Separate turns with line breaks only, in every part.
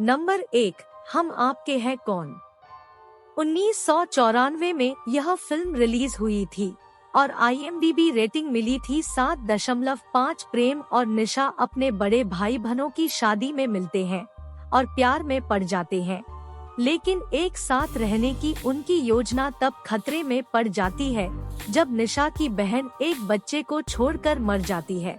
Number 1, हम आपके हैं कौन। 1994 में यह फिल्म रिलीज हुई थी और IMDb रेटिंग मिली थी 7.5। प्रेम और निशा अपने बड़े भाई बहनों की शादी में मिलते हैं और प्यार में पड़ जाते हैं, लेकिन एक साथ रहने की उनकी योजना तब खतरे में पड़ जाती है जब निशा की बहन एक बच्चे को छोड़कर मर जाती है।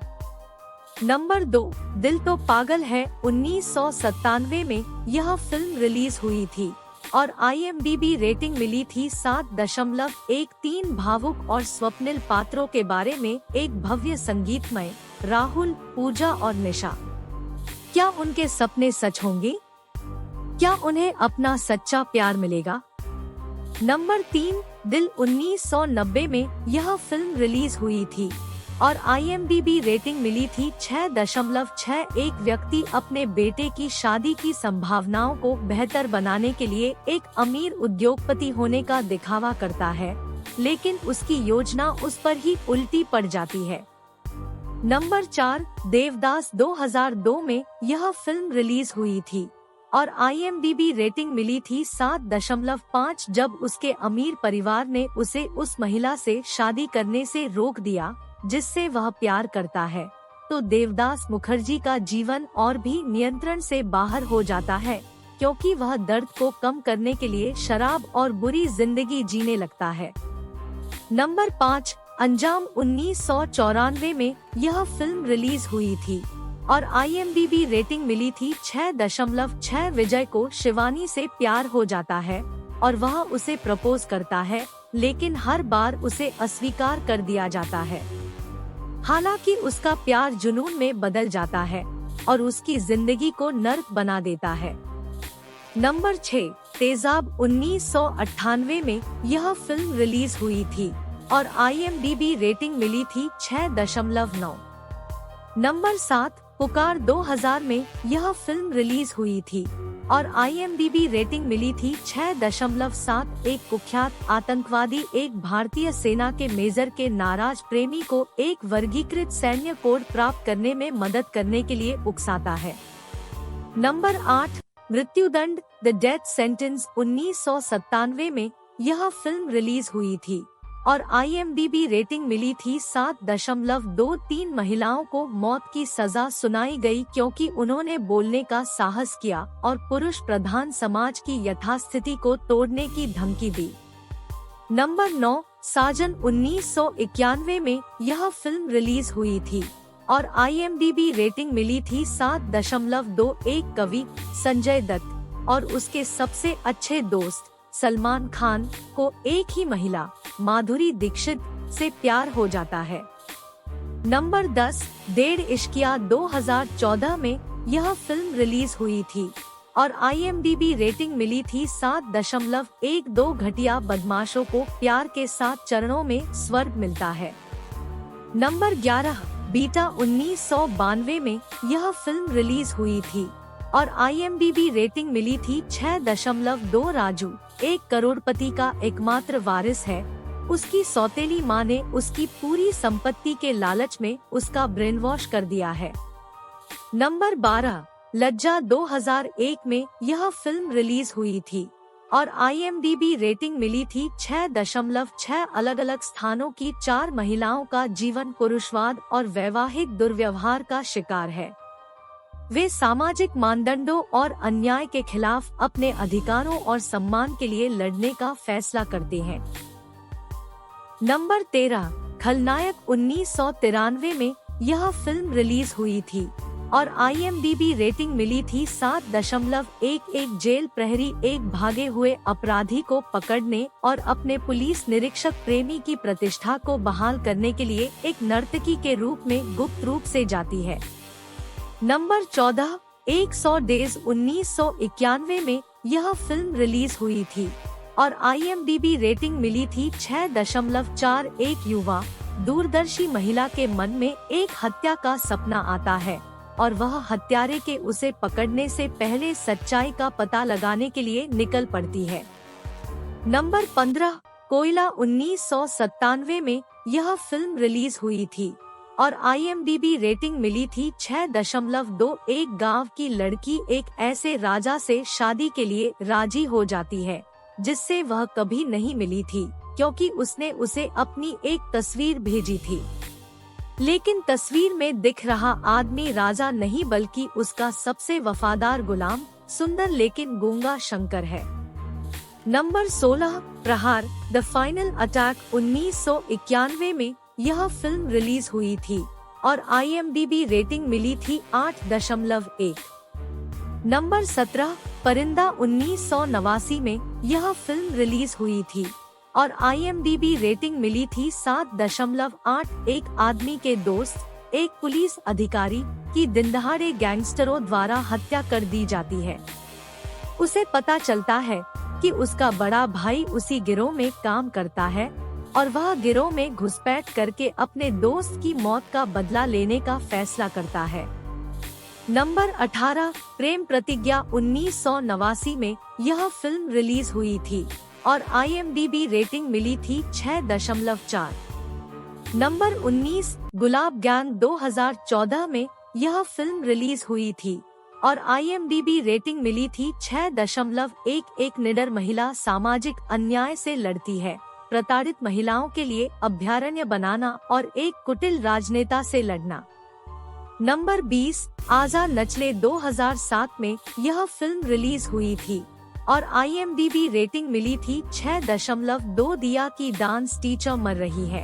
नंबर 2, दिल तो पागल है। 1997 में यह फिल्म रिलीज हुई थी और IMDb रेटिंग मिली थी 7.13। भावुक और स्वप्निल पात्रों के बारे में एक भव्य संगीतमय राहुल, पूजा और निशा। क्या उनके सपने सच होंगे? क्या उन्हें अपना सच्चा प्यार मिलेगा? नंबर 3, दिल। 1990 में यह फिल्म रिलीज हुई थी और IMDb रेटिंग मिली थी 6.6। एक व्यक्ति अपने बेटे की शादी की संभावनाओं को बेहतर बनाने के लिए एक अमीर उद्योगपति होने का दिखावा करता है, लेकिन उसकी योजना उस पर ही उल्टी पड़ जाती है। नंबर 4, देवदास। 2002 में यह फिल्म रिलीज हुई थी और IMDb रेटिंग मिली थी 7.5। जब उसके अमीर परिवार ने उसे उस महिला से शादी करने से रोक दिया जिससे वह प्यार करता है, तो देवदास मुखर्जी का जीवन और भी नियंत्रण से बाहर हो जाता है, क्योंकि वह दर्द को कम करने के लिए शराब और बुरी जिंदगी जीने लगता है। नंबर 5, अंजाम। 1994 में यह फिल्म रिलीज हुई थी और IMDb रेटिंग मिली थी 6.6। विजय को शिवानी से प्यार हो जाता है और वह उसे प्रपोज करता है, लेकिन हर बार उसे अस्वीकार कर दिया जाता है। हालांकि उसका प्यार जुनून में बदल जाता है और उसकी जिंदगी को नर्क बना देता है। नंबर 6, तेजाब। 1998 में यह फिल्म रिलीज हुई थी और IMDb रेटिंग मिली थी 6.9। नंबर 7, पुकार। 2000 में यह फिल्म रिलीज हुई थी और IMDb रेटिंग मिली थी 6.7। एक कुख्यात आतंकवादी एक भारतीय सेना के मेजर के नाराज प्रेमी को एक वर्गीकृत सैन्य कोड प्राप्त करने में मदद करने के लिए उकसाता है। नंबर 8, मृत्युदंड। The death sentence. 1997 में यह फिल्म रिलीज हुई थी और IMDb रेटिंग मिली थी 7.23। महिलाओं को मौत की सजा सुनाई गई क्योंकि उन्होंने बोलने का साहस किया और पुरुष प्रधान समाज की यथास्थिति को तोड़ने की धमकी दी। नंबर 9, साजन। 1991 में यह फिल्म रिलीज हुई थी और IMDb रेटिंग मिली थी 7.2। एक कवि संजय दत्त और उसके सबसे अच्छे दोस्त सलमान खान को एक ही महिला माधुरी दीक्षित से प्यार हो जाता है। नंबर 10, डेढ़ इश्किया। 2014 में यह फिल्म रिलीज हुई थी और IMDb रेटिंग मिली थी 7.12। घटिया बदमाशों को प्यार के 7 चरणों में स्वर्ग मिलता है। Number 11, beta. 1992 में यह फिल्म रिलीज हुई थी और IMDb रेटिंग मिली थी 6.2। राजू एक करोड़पति का एकमात्र वारिस है। उसकी सौतेली मां ने उसकी पूरी संपत्ति के लालच में उसका ब्रेन वॉश कर दिया है। नंबर 12, लज्जा। 2001 में यह फिल्म रिलीज हुई थी और IMDb रेटिंग मिली थी 6.6। अलग अलग स्थानों की 4 महिलाओं का जीवन पुरुषवाद और वैवाहिक दुर्व्यवहार का शिकार है। वे सामाजिक मानदंडों और अन्याय के खिलाफ अपने अधिकारों और सम्मान के लिए लड़ने का फैसला करते हैं। नंबर 13, खलनायक। 1993 में यह फिल्म रिलीज हुई थी और IMDb रेटिंग मिली थी 7.11। जेल प्रहरी एक भागे हुए अपराधी को पकड़ने और अपने पुलिस निरीक्षक प्रेमी की प्रतिष्ठा को बहाल करने के लिए एक नर्तकी के रूप में गुप्त रूप से जाती है। Number 14, 100 days. 1991 में यह फिल्म रिलीज हुई थी और IMDb रेटिंग मिली थी 6.4। एक युवा दूरदर्शी महिला के मन में एक हत्या का सपना आता है और वह हत्यारे के उसे पकड़ने से पहले सच्चाई का पता लगाने के लिए निकल पड़ती है। नंबर 15, कोयला। 1997 में यह फिल्म रिलीज हुई थी और IMDb रेटिंग मिली थी 6.2। एक गांव की लड़की एक ऐसे राजा से शादी के लिए राजी हो जाती है जिससे वह कभी नहीं मिली थी, क्योंकि उसने उसे अपनी एक तस्वीर भेजी थी। लेकिन तस्वीर में दिख रहा आदमी राजा नहीं बल्कि उसका सबसे वफादार गुलाम, सुंदर लेकिन गूंगा शंकर है। नंबर 16, प्रहार द फाइनल अटैक। 1991 में यह फिल्म रिलीज हुई थी और IMDb रेटिंग मिली थी 8.1। नंबर 17, परिंदा। 1989 में यह फिल्म रिलीज हुई थी और IMDb रेटिंग मिली थी 7.8। एक आदमी के दोस्त, एक पुलिस अधिकारी की दिनदहाड़े गैंगस्टरों द्वारा हत्या कर दी जाती है। उसे पता चलता है कि उसका बड़ा भाई उसी गिरोह में काम करता है और वह गिरोह में घुसपैठ करके अपने दोस्त की मौत का बदला लेने का फैसला करता है। नंबर 18, प्रेम प्रतिज्ञा। 1989 में यह फिल्म रिलीज हुई थी और IMDb रेटिंग मिली थी 6.4। नंबर 19, गुलाब गैंग। 2014 में यह फिल्म रिलीज हुई थी और IMDb रेटिंग मिली थी 6.1। एक निडर महिला सामाजिक अन्याय से लड़ती है, प्रताड़ित महिलाओं के लिए अभयारण्य बनाना और एक कुटिल राजनेता से लड़ना। नंबर 20, आजा नचले। 2007 में यह फिल्म रिलीज हुई थी और IMDb रेटिंग मिली थी 6.2। दिया की डांस टीचर मर रही है।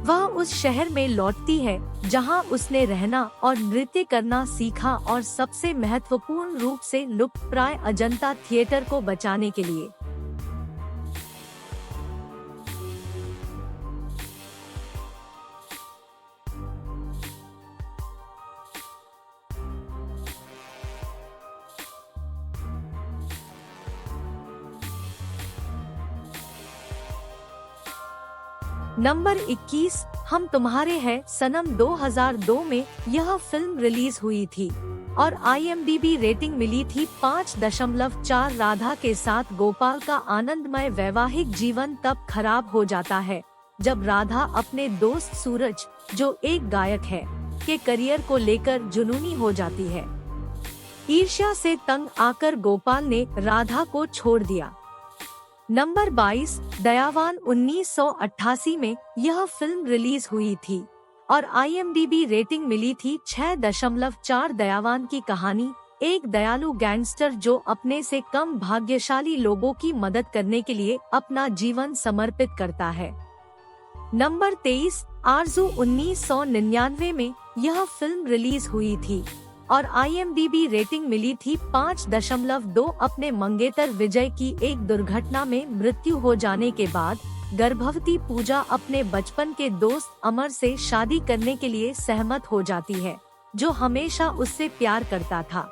वह उस शहर में लौटती है जहां उसने रहना और नृत्य करना सीखा और सबसे महत्वपूर्ण रूप से लुप्तप्राय अजंता थिएटर को बचाने के लिए। नंबर 21, हम तुम्हारे हैं सनम। 2002 में यह फिल्म रिलीज हुई थी और IMDb रेटिंग मिली थी 5.4। राधा के साथ गोपाल का आनंदमय वैवाहिक जीवन तब खराब हो जाता है जब राधा अपने दोस्त सूरज, जो एक गायक है, के करियर को लेकर जुनूनी हो जाती है। ईर्ष्या से तंग आकर गोपाल ने राधा को छोड़ दिया। नंबर 22, दयावान। 1988 में यह फिल्म रिलीज हुई थी और IMDb रेटिंग मिली थी 6.4। दयावान की कहानी एक दयालु गैंगस्टर जो अपने से कम भाग्यशाली लोगों की मदद करने के लिए अपना जीवन समर्पित करता है। नंबर 23, आरज़ू। 1999 में यह फिल्म रिलीज हुई थी और IMDb रेटिंग मिली थी 5.2। अपने मंगेतर विजय की एक दुर्घटना में मृत्यु हो जाने के बाद गर्भवती पूजा अपने बचपन के दोस्त अमर से शादी करने के लिए सहमत हो जाती है, जो हमेशा उससे प्यार करता था।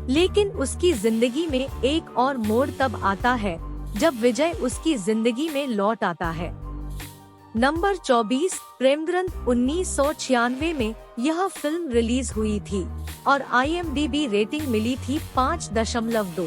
लेकिन उसकी जिंदगी में एक और मोड़ तब आता है जब विजय उसकी जिंदगी में लौट आता है। नंबर 24, प्रेमग्रंथ। 1996 में यह फिल्म रिलीज हुई थी और IMDb रेटिंग मिली थी 5.2।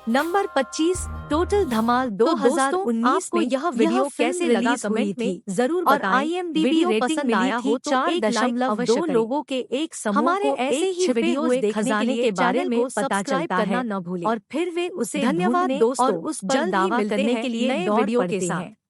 नंबर 25, टोटल धमाल। 2019 में यह वीडियो कैसे लगा कमेंट में जरूर बताएं। IMDb रेटिंग मिली थी 4.2 लोगों के एक समूह हमारे ऐसे ही वीडियोस देखने के बारे में पता चलता है न भूलें और फिर वे उसे धन्यवाद दोस्तों और उस पर दावा करने के लिए नए वीडियो के साथ।